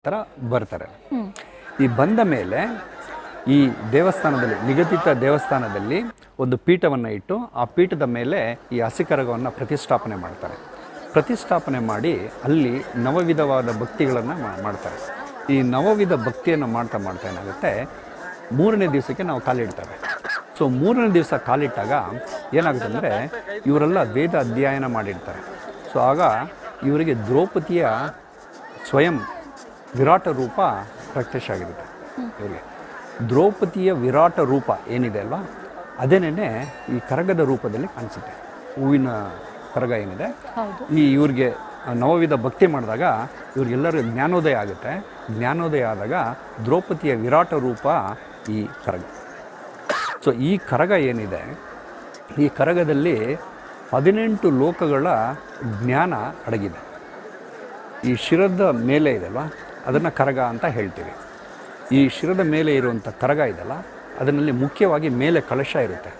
ಥರ ಬರ್ತಾರೆ. ಈ ಬಂದ ಮೇಲೆ ಈ ದೇವಸ್ಥಾನದಲ್ಲಿ ನಿಗದಿತ ದೇವಸ್ಥಾನದಲ್ಲಿ ಒಂದು ಪೀಠವನ್ನು ಇಟ್ಟು ಆ ಪೀಠದ ಮೇಲೆ ಈ ಹಸಿಕರಗವನ್ನು ಪ್ರತಿಷ್ಠಾಪನೆ ಮಾಡ್ತಾರೆ. ಪ್ರತಿಷ್ಠಾಪನೆ ಮಾಡಿ ಅಲ್ಲಿ ನವವಿಧವಾದ ಭಕ್ತಿಗಳನ್ನು ಮಾಡ್ತಾರೆ. ಈ ನವವಿಧ ಭಕ್ತಿಯನ್ನು ಮಾಡ್ತಾ ಏನಾಗುತ್ತೆ, 3ನೇ ದಿವಸಕ್ಕೆ ನಾವು ಕಾಲಿಡ್ತೇವೆ. ಸೊ 3ನೇ ದಿವಸ ಕಾಲಿಟ್ಟಾಗ ಏನಾಗುತ್ತೆ ಅಂದರೆ ಇವರೆಲ್ಲ ವೇದ ಅಧ್ಯಯನ ಮಾಡಿರ್ತಾರೆ. ಸೊ ಆಗ ಇವರಿಗೆ ದ್ರೌಪದಿಯ ಸ್ವಯಂ ವಿರಾಟ ರೂಪ ಪ್ರತ್ಯಕ್ಷ ಆಗಿರುತ್ತೆ. ಇವರಿಗೆ ದ್ರೌಪದಿಯ ವಿರಾಟ ರೂಪ ಏನಿದೆ ಅಲ್ವಾ, ಅದೇನೇ ಈ ಕರಗದ ರೂಪದಲ್ಲಿ ಕಾಣಿಸುತ್ತೆ. ಹೂವಿನ ಕರಗ ಏನಿದೆ, ಈ ಇವ್ರಿಗೆ ನವವಿಧ ಭಕ್ತಿ ಮಾಡಿದಾಗ ಇವ್ರಿಗೆಲ್ಲರಿಗೂ ಜ್ಞಾನೋದಯ ಆಗುತ್ತೆ. ಜ್ಞಾನೋದಯ ಆದಾಗ ದ್ರೌಪದಿಯ ವಿರಾಟ ರೂಪ ಈ ಕರಗ. ಸೊ ಈ ಕರಗ ಏನಿದೆ, ಈ ಕರಗದಲ್ಲಿ 18 ಲೋಕಗಳ ಜ್ಞಾನ ಅಡಗಿದೆ. ಈ ಶಿರದ ಮೇಲೆ ಇದೆಯಲ್ವ, ಅದನ್ನು ಕರಗ ಅಂತ ಹೇಳ್ತೀವಿ. ಈ ಶಿರದ ಮೇಲೆ ಇರುವಂಥ ಕರಗ ಇದೆಯಲ್ಲ, ಅದರಲ್ಲಿ ಮುಖ್ಯವಾಗಿ ಮೇಲೆ ಕಲಶ ಇರುತ್ತೆ.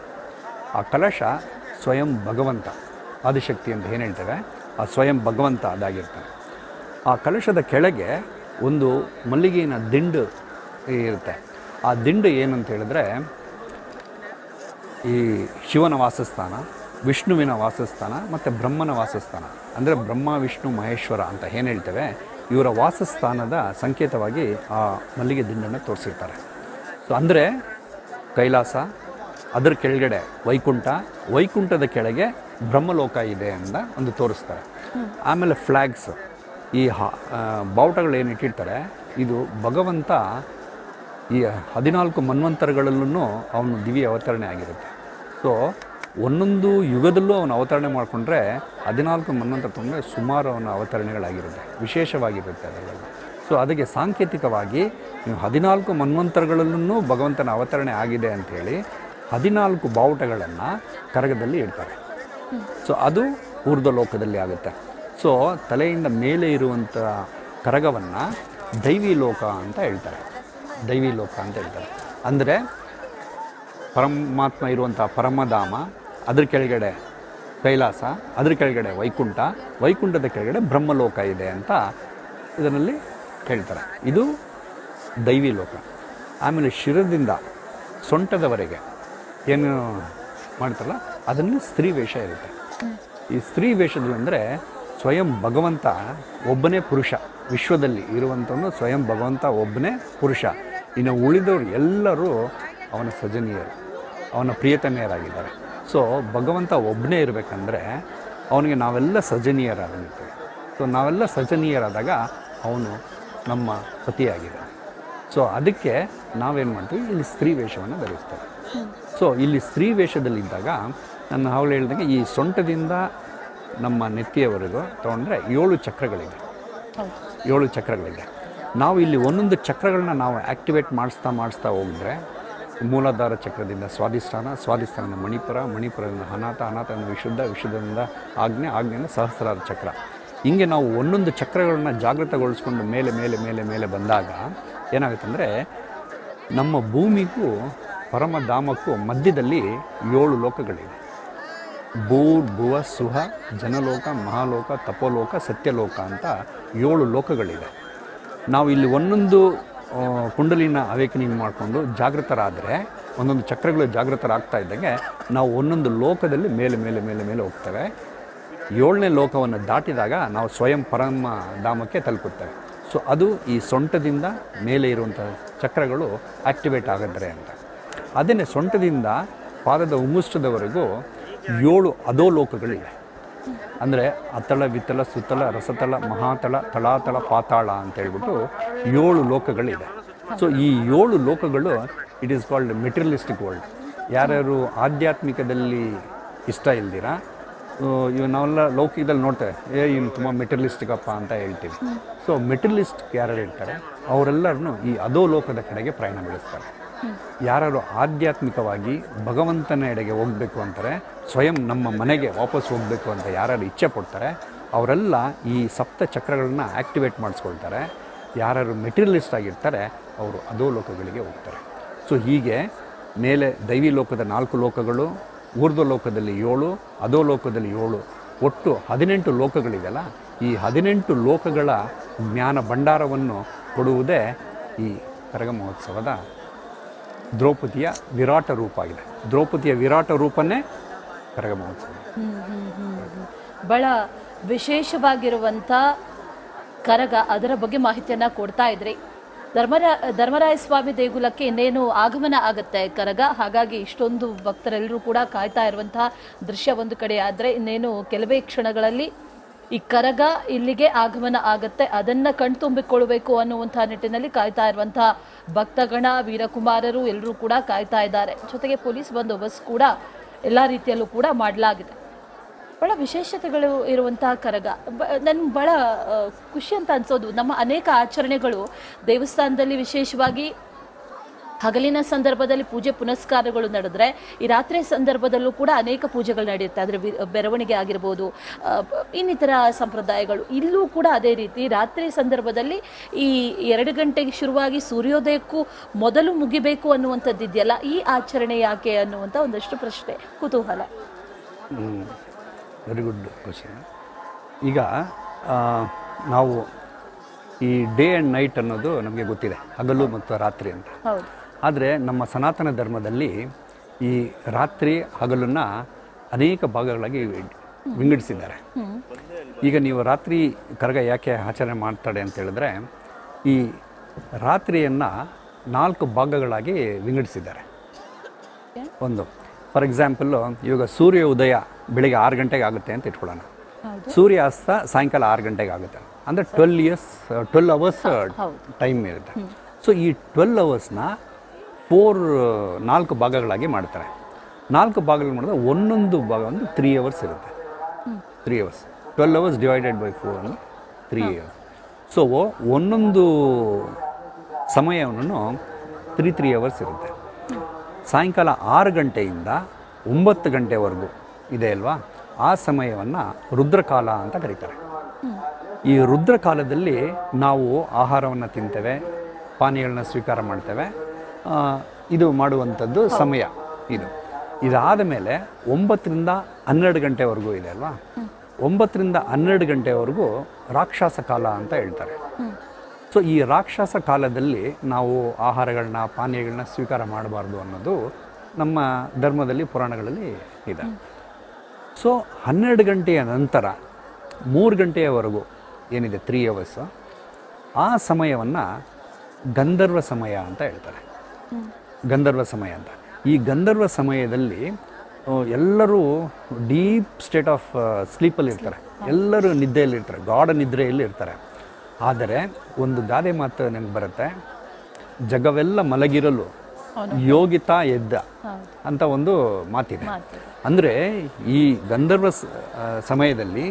ಆ ಕಲಶ ಸ್ವಯಂ ಭಗವಂತ ಆದಿಶಕ್ತಿ ಅಂತ ಏನು ಹೇಳ್ತೇವೆ, ಆ ಸ್ವಯಂ ಭಗವಂತ ಅದಾಗಿರ್ತಾನೆ. ಆ ಕಲಶದ ಕೆಳಗೆ ಒಂದು ಮಲ್ಲಿಗೆಯ ದಿಂಡು ಇರುತ್ತೆ. ಆ ದಿಂಡು ಏನಂತ ಹೇಳಿದ್ರೆ ಈ ಶಿವನ ವಾಸಸ್ಥಾನ, ವಿಷ್ಣುವಿನ ವಾಸಸ್ಥಾನ ಮತ್ತು ಬ್ರಹ್ಮನ ವಾಸಸ್ಥಾನ. ಅಂದರೆ ಬ್ರಹ್ಮ ವಿಷ್ಣು ಮಹೇಶ್ವರ ಅಂತ ಏನು ಹೇಳ್ತೇವೆ, ಇವರ ವಾಸಸ್ಥಾನದ ಸಂಕೇತವಾಗಿ ಆ ಮಲ್ಲಿಗೆ ದಿಂಡನ್ನು ತೋರಿಸಿರ್ತಾರೆ. ಸೊ ಅಂದರೆ ಕೈಲಾಸ, ಅದರ ಕೆಳಗಡೆ ವೈಕುಂಠ, ವೈಕುಂಠದ ಕೆಳಗೆ ಬ್ರಹ್ಮಲೋಕ ಇದೆ ಅಂತ ಒಂದು ತೋರಿಸ್ತಾರೆ. ಆಮೇಲೆ ಫ್ಲ್ಯಾಗ್ಸ್, ಈ ಬಾವುಟಗಳು ಏನು ಇಟ್ಟಿರ್ತಾರೆ, ಇದು ಭಗವಂತ ಈ 14 ಮನ್ವಂತರಗಳಲ್ಲೂ ಅವನು ದಿವ್ಯ ಅವತರಣೆ ಆಗಿರುತ್ತೆ. ಸೊ ಒಂದೊಂದು ಯುಗದಲ್ಲೂ ಅವನು ಅವತರಣೆ ಮಾಡಿಕೊಂಡ್ರೆ 14 ಮನ್ವಂತರ ತೊಗೊಂಡ್ರೆ ಸುಮಾರು ಅವನ ಅವತರಣೆಗಳಾಗಿರುತ್ತೆ, ವಿಶೇಷವಾಗಿರುತ್ತೆ ಅದರಲ್ಲಿ. ಸೊ ಅದಕ್ಕೆ ಸಾಂಕೇತಿಕವಾಗಿ ನೀವು 14 ಮನ್ವಂತರಗಳಲ್ಲೂ ಭಗವಂತನ ಅವತರಣೆ ಆಗಿದೆ ಅಂಥೇಳಿ 14 ಬಾವುಟಗಳನ್ನು ಕರಗದಲ್ಲಿ ಇಡ್ತಾರೆ. ಸೊ ಅದು ಊರ್ಧ್ವಲೋಕದಲ್ಲಿ ಆಗುತ್ತೆ. ಸೊ ತಲೆಯಿಂದ ಮೇಲೆ ಇರುವಂಥ ಕರಗವನ್ನು ದೈವಿ ಲೋಕ ಅಂತ ಹೇಳ್ತಾರೆ. ದೈವಿ ಲೋಕ ಅಂತ ಹೇಳ್ತಾರೆ. ಅಂದರೆ ಪರಮಾತ್ಮ ಇರುವಂಥ ಪರಮಧಾಮ, ಅದ್ರ ಕೆಳಗಡೆ ಕೈಲಾಸ, ಅದ್ರ ಕೆಳಗಡೆ ವೈಕುಂಠ, ವೈಕುಂಠದ ಕೆಳಗಡೆ ಬ್ರಹ್ಮಲೋಕ ಇದೆ ಅಂತ ಇದರಲ್ಲಿ ಹೇಳ್ತಾರೆ. ಇದು ದೈವಿ ಲೋಕ. ಆಮೇಲೆ ಶಿರದಿಂದ ಸೊಂಟದವರೆಗೆ ಏನು ಮಾಡ್ತಾರಲ್ಲ, ಅದನ್ನು ಸ್ತ್ರೀ ವೇಷ ಇರುತ್ತೆ. ಈ ಸ್ತ್ರೀ ವೇಷದಲ್ಲಿ ಅಂದರೆ ಸ್ವಯಂ ಭಗವಂತ ಒಬ್ಬನೇ ಪುರುಷ, ವಿಶ್ವದಲ್ಲಿ ಇರುವಂಥವನು ಸ್ವಯಂ ಭಗವಂತ ಒಬ್ಬನೇ ಪುರುಷ. ಇನ್ನು ಉಳಿದವರು ಎಲ್ಲರೂ ಅವನ ಸಜನೀಯರು, ಅವನ ಪ್ರಿಯತಮೆಯರಾಗಿದ್ದಾರೆ. ಸೊ ಭಗವಂತ ಒಬ್ಬನೇ ಇರಬೇಕಂದ್ರೆ ಅವನಿಗೆ ನಾವೆಲ್ಲ ಸಜನೀಯರಾಗಿರ್ತೇವೆ. ಸೊ ನಾವೆಲ್ಲ ಸಜನೀಯರಾದಾಗ ಅವನು ನಮ್ಮ ಪತಿಯಾಗಿದ್ದಾನೆ. ಸೊ ಅದಕ್ಕೆ ನಾವೇನು ಮಾಡ್ತೀವಿ, ಇಲ್ಲಿ ಸ್ತ್ರೀ ವೇಷವನ್ನು ಧರಿಸ್ತೇವೆ. ಸೊ ಇಲ್ಲಿ ಸ್ತ್ರೀ ವೇಷದಲ್ಲಿದ್ದಾಗ ನಾನು ಅವಳು ಹೇಳಿದಂಗೆ ಈ ಸೊಂಟದಿಂದ ನಮ್ಮ ನೆತ್ತಿಯವರೆಗೂ ತೊಗೊಂಡ್ರೆ 7 ಚಕ್ರಗಳಿದೆ. 7 ಚಕ್ರಗಳಿದೆ. ನಾವು ಇಲ್ಲಿ ಒಂದೊಂದು ಚಕ್ರಗಳನ್ನ ನಾವು ಆ್ಯಕ್ಟಿವೇಟ್ ಮಾಡಿಸ್ತಾ ಹೋಗಿದ್ರೆ, ಮೂಲಾಧಾರ ಚಕ್ರದಿಂದ ಸ್ವಾಧಿಷ್ಠಾನ, ಸ್ವಾಧಿಷ್ಠಾನದಿಂದ ಮಣಿಪುರ, ಮಣಿಪುರದಿಂದ ಅನಾಥ, ಅನಾಥದಿಂದ ವಿಶುದ್ಧ, ವಿಶುದ್ಧದಿಂದ ಆಜ್ಞೆ, ಆಜ್ಞೆಯಿಂದ ಸಹಸ್ರಾರ ಚಕ್ರ. ಹೀಗೆ ನಾವು ಒಂದೊಂದು ಚಕ್ರಗಳನ್ನ ಜಾಗೃತಗೊಳಿಸ್ಕೊಂಡು ಮೇಲೆ ಮೇಲೆ ಮೇಲೆ ಮೇಲೆ ಬಂದಾಗ ಏನಾಗುತ್ತೆ ಅಂದರೆ, ನಮ್ಮ ಭೂಮಿಗೂ ಪರಮಧಾಮಕ್ಕೂ ಮಧ್ಯದಲ್ಲಿ 7 ಲೋಕಗಳಿವೆ. ಭೂರ್ ಭುವ ಸುಹ ಜನಲೋಕ, ಮಹಾಲೋಕ, ತಪೋಲೋಕ, ಸತ್ಯಲೋಕ ಅಂತ 7 ಲೋಕಗಳಿವೆ. ನಾವು ಇಲ್ಲಿ ಒಂದೊಂದು ಕುಂಡಲಿನ ಅವೇಕನಿಂಗ್ ಮಾಡಿಕೊಂಡು ಜಾಗೃತರಾದರೆ, ಒಂದೊಂದು ಚಕ್ರಗಳು ಜಾಗೃತರಾಗ್ತಾ ಇದ್ದಂಗೆ ನಾವು ಒಂದೊಂದು ಲೋಕದಲ್ಲಿ ಮೇಲೆ ಮೇಲೆ ಮೇಲೆ ಮೇಲೆ ಹೋಗ್ತೇವೆ. 7ನೇ ಲೋಕವನ್ನು ದಾಟಿದಾಗ ನಾವು ಸ್ವಯಂ ಪರಮ ಧಾಮಕ್ಕೆ ತಲುಪುತ್ತೇವೆ. ಸೊ ಅದು ಈ ಸೊಂಟದಿಂದ ಮೇಲೆ ಇರುವಂಥ ಚಕ್ರಗಳು ಆ್ಯಕ್ಟಿವೇಟ್ ಆಗಿದ್ರೆ ಅಂತ. ಅದನ್ನೇ ಸೊಂಟದಿಂದ ಪಾದದ ಉಂಗುಷ್ಟದವರೆಗೂ 7 ಅಧೋಲೋಕಗಳಿವೆ. ಅಂದರೆ ಅತಳ, ವಿತಲ, ಸುತಲ, ರಸತಳ, ಮಹಾತಳ, ತಳಾತಳ, ಪಾತಾಳ ಅಂತ ಹೇಳ್ಬಿಟ್ಟು 7 ಲೋಕಗಳಿದೆ. ಸೊ ಈ 7 ಲೋಕಗಳು it is called materialistic world. ಯಾರ್ಯಾರು ಆಧ್ಯಾತ್ಮಿಕದಲ್ಲಿ ಇಷ್ಟ ಇಲ್ದಿರಾ, ಇವು ನಾವೆಲ್ಲ ಲೌಕಿಕದಲ್ಲಿ ನೋಡ್ತೇವೆ, ಇನ್ನು ತುಂಬ ಮೆಟೀರಿಯಲಿಸ್ಟಿಕ್ ಅಪ್ಪ ಅಂತ ಹೇಳ್ತೀವಿ. ಸೊ ಮೆಟೀರಿಯಲಿಸ್ಟ್ ಯಾರು ಇರ್ತಾರೆ ಅವರೆಲ್ಲರನ್ನೂ ಈ ಅಧೋಲೋಕದ ಕಡೆಗೆ ಪ್ರಯಾಣ ಬೆಳೆಸ್ತಾರೆ. ಯಾರು ಆಧ್ಯಾತ್ಮಿಕವಾಗಿ ಭಗವಂತನ ಎಡೆಗೆ ಹೋಗಬೇಕು ಅಂತಾರೆ, ಸ್ವಯಂ ನಮ್ಮ ಮನೆಗೆ ವಾಪಸ್ ಹೋಗಬೇಕು ಅಂತ ಯಾರು ಇಚ್ಛೆ ಪಡ್ತಾರೆ, ಅವರೆಲ್ಲ ಈ 7 ಚಕ್ರಗಳನ್ನ ಆ್ಯಕ್ಟಿವೇಟ್ ಮಾಡಿಸ್ಕೊಳ್ತಾರೆ. ಯಾರು ಮೆಟೀರಿಯಲಿಸ್ಟ್ ಆಗಿರ್ತಾರೆ ಅವರು ಅಧೋಲೋಕಗಳಿಗೆ ಹೋಗ್ತಾರೆ. ಸೊ ಹೀಗೆ ಮೇಲೆ ದೈವಿ ಲೋಕದ 4 ಲೋಕಗಳು, ಊರ್ಧ್ವ ಲೋಕದಲ್ಲಿ 7, ಅಧೋಲೋಕದಲ್ಲಿ 7, ಒಟ್ಟು 18 ಲೋಕಗಳಿದೆಯಲ್ಲ, ಈ 18 ಲೋಕಗಳ ಜ್ಞಾನ ಭಂಡಾರವನ್ನು ಕೊಡುವುದೇ ಈ ಕರಗ ಮಹೋತ್ಸವದ ದ್ರೌಪದಿಯ ವಿರಾಟ ರೂಪ ಆಗಿದೆ. ದ್ರೌಪದಿಯ ವಿರಾಟ ರೂಪನೇ ಕರಗ ಮಹೋತ್ಸವ. ಬಹಳ ವಿಶೇಷವಾಗಿರುವಂಥ ಕರಗ, ಅದರ ಬಗ್ಗೆ ಮಾಹಿತಿಯನ್ನು ಕೊಡ್ತಾ ಇದ್ರಿ. ಧರ್ಮರಾಯ ಸ್ವಾಮಿ ದೇಗುಲಕ್ಕೆ ಇನ್ನೇನು ಆಗಮನ ಆಗುತ್ತೆ ಕರಗ, ಹಾಗಾಗಿ ಇಷ್ಟೊಂದು ಭಕ್ತರೆಲ್ಲರೂ ಕೂಡ ಕಾಯ್ತಾ ಇರುವಂತಹ ದೃಶ್ಯ ಒಂದು ಕಡೆ ಆದರೆ, ಇನ್ನೇನು ಕೆಲವೇ ಕ್ಷಣಗಳಲ್ಲಿ ಈ ಕರಗ ಇಲ್ಲಿಗೆ ಆಗಮನ ಆಗುತ್ತೆ. ಅದನ್ನು ಕಣ್ತುಂಬಿಕೊಳ್ಳಬೇಕು ಅನ್ನುವಂಥ ನಿಟ್ಟಿನಲ್ಲಿ ಕಾಯ್ತಾ ಇರುವಂತಹ ಭಕ್ತಗಣ, ವೀರಕುಮಾರರು ಎಲ್ಲರೂ ಕೂಡ ಕಾಯ್ತಾ ಇದ್ದಾರೆ. ಜೊತೆಗೆ ಪೊಲೀಸ್ ಬಂದೋಬಸ್ತ್ ಕೂಡ ಎಲ್ಲ ರೀತಿಯಲ್ಲೂ ಕೂಡ ಮಾಡಲಾಗಿದೆ. ಬಹಳ ವಿಶೇಷತೆಗಳು ಇರುವಂತಹ ಕರಗ ನನ್ಗೆ ಬಹಳ ಖುಷಿ ಅಂತ ಅನ್ಸೋದು, ನಮ್ಮ ಅನೇಕ ಆಚರಣೆಗಳು ದೇವಸ್ಥಾನದಲ್ಲಿ ವಿಶೇಷವಾಗಿ ಹಗಲಿನ ಸಂದರ್ಭದಲ್ಲಿ ಪೂಜೆ ಪುನಸ್ಕಾರಗಳು ನಡೆದ್ರೆ, ಈ ರಾತ್ರಿ ಸಂದರ್ಭದಲ್ಲೂ ಕೂಡ ಅನೇಕ ಪೂಜೆಗಳು ನಡೆಯುತ್ತೆ. ಆದರೆ ಬೆರವಣಿಗೆ ಆಗಿರ್ಬೋದು, ಇನ್ನಿತರ ಸಂಪ್ರದಾಯಗಳು ಇಲ್ಲೂ ಕೂಡ ಅದೇ ರೀತಿ ರಾತ್ರಿ ಸಂದರ್ಭದಲ್ಲಿ ಈ 2 ಗಂಟೆಗೆ ಶುರುವಾಗಿ ಸೂರ್ಯೋದಯಕ್ಕೂ ಮೊದಲು ಮುಗಿಬೇಕು ಅನ್ನುವಂಥದ್ದು ಇದೆಯಲ್ಲ, ಈ ಆಚರಣೆ ಯಾಕೆ ಅನ್ನುವಂಥ ಒಂದಷ್ಟು ಪ್ರಶ್ನೆ, ಕುತೂಹಲ. Very good question. ಈಗ ನಾವು ಈ ಡೇ ಆ್ಯಂಡ್ ನೈಟ್ ಅನ್ನೋದು ನಮಗೆ ಗೊತ್ತಿದೆ, ಹಗಲು ಮತ್ತು ರಾತ್ರಿ ಅಂತ. ಆದರೆ ನಮ್ಮ ಸನಾತನ ಧರ್ಮದಲ್ಲಿ ಈ ರಾತ್ರಿ ಹಗಲನ್ನು ಅನೇಕ ಭಾಗಗಳಾಗಿ ವಿಂಗಡಿಸಿದ್ದಾರೆ. ಈಗ ನೀವು ರಾತ್ರಿ ಕರಗ ಯಾಕೆ ಆಚರಣೆ ಮಾಡ್ತಾರೆ ಅಂತ ಹೇಳಿದ್ರೆ, ಈ ರಾತ್ರಿಯನ್ನು 4 ಭಾಗಗಳಾಗಿ ವಿಂಗಡಿಸಿದ್ದಾರೆ. ಒಂದು ಫಾರ್ ಎಕ್ಸಾಂಪಲ್ಲು, ಇವಾಗ ಸೂರ್ಯ ಉದಯ ಬೆಳಿಗ್ಗೆ 6 ಗಂಟೆಗೆ ಆಗುತ್ತೆ ಅಂತ ಇಟ್ಕೊಳ್ಳೋಣ, ಸೂರ್ಯಾಸ್ತ ಸಾಯಂಕಾಲ 6 ಗಂಟೆಗೆ ಆಗುತ್ತೆ. ಅಂದರೆ 12 ಅವರ್ಸ್ ಟೈಮ್ ಇರುತ್ತೆ. ಸೊ ಈ 12 ಅವರ್ಸ್ನ 4 ಭಾಗಗಳಾಗಿ ಮಾಡ್ತಾರೆ. 4 ಭಾಗಗಳು ಮಾಡಿದ್ರೆ ಒಂದೊಂದು ಭಾಗ ಒಂದು 3 ಅವರ್ಸ್ ಇರುತ್ತೆ. 3 ಅವರ್ಸ್, 12 ಅವರ್ಸ್ ಡಿವೈಡೆಡ್ ಬೈ 4 ಅಂದರೆ 3 ಅವರ್ಸ್. ಸೊ ಒಂದೊಂದು ಸಮಯವನ್ನು 3 ಅವರ್ಸ್ ಇರುತ್ತೆ. ಸಾಯಂಕಾಲ 6 ಗಂಟೆಯಿಂದ 9 ಗಂಟೆವರೆಗೂ ಇದೆ ಅಲ್ವಾ, ಆ ಸಮಯವನ್ನು ರುದ್ರಕಾಲ ಅಂತ ಕರೀತಾರೆ. ಈ ರುದ್ರಕಾಲದಲ್ಲಿ ನಾವು ಆಹಾರವನ್ನು ತಿಂತೇವೆ, ಪಾನೀಯಗಳನ್ನ ಸ್ವೀಕಾರ ಮಾಡ್ತೇವೆ. ಇದು ಮಾಡುವಂಥದ್ದು ಸಮಯ ಇದು. ಇದಾದ ಮೇಲೆ 9ರಿಂದ 12 ಗಂಟೆವರೆಗೂ ಇದೆ ಅಲ್ವಾ, 9ರಿಂದ 12 ಗಂಟೆವರೆಗೂ ರಾಕ್ಷಸ ಕಾಲ ಅಂತ ಹೇಳ್ತಾರೆ. ಸೊ ಈ ರಾಕ್ಷಸ ಕಾಲದಲ್ಲಿ ನಾವು ಆಹಾರಗಳನ್ನ ಪಾನೀಯಗಳನ್ನ ಸ್ವೀಕಾರ ಮಾಡಬಾರ್ದು ಅನ್ನೋದು ನಮ್ಮ ಧರ್ಮದಲ್ಲಿ ಪುರಾಣಗಳಲ್ಲಿ ಇದೆ. ಸೊ 12 ಗಂಟೆಯ ನಂತರ 3 ಗಂಟೆಯವರೆಗೂ ಏನಿದೆ 3 ಅವರ್ಸ್, ಆ ಸಮಯವನ್ನು ಗಂಧರ್ವ ಸಮಯ ಅಂತ ಹೇಳ್ತಾರೆ. ಗಂಧರ್ವ ಸಮಯ ಅಂತ. ಈ ಗಂಧರ್ವ ಸಮಯದಲ್ಲಿ ಎಲ್ಲರೂ ಡೀಪ್ ಸ್ಟೇಟ್ ಆಫ್ ಸ್ಲೀಪಲ್ಲಿ ಇರ್ತಾರೆ, ಎಲ್ಲರೂ ನಿದ್ದೆಯಲ್ಲಿ ಇರ್ತಾರೆ, ಗಾಢ ನಿದ್ರೆಯಲ್ಲಿ ಇರ್ತಾರೆ. ಆದರೆ ಒಂದು ಗಾದೆ ಮಾತು ನನಗೆ ಬರುತ್ತೆ, ಜಗವೆಲ್ಲ ಮಲಗಿರಲು ಯೋಗಿತಾ ಎದ್ದ ಅಂತ ಒಂದು ಮಾತಿದೆ. ಅಂದರೆ ಈ ಗಂಧರ್ವ ಸಮಯದಲ್ಲಿ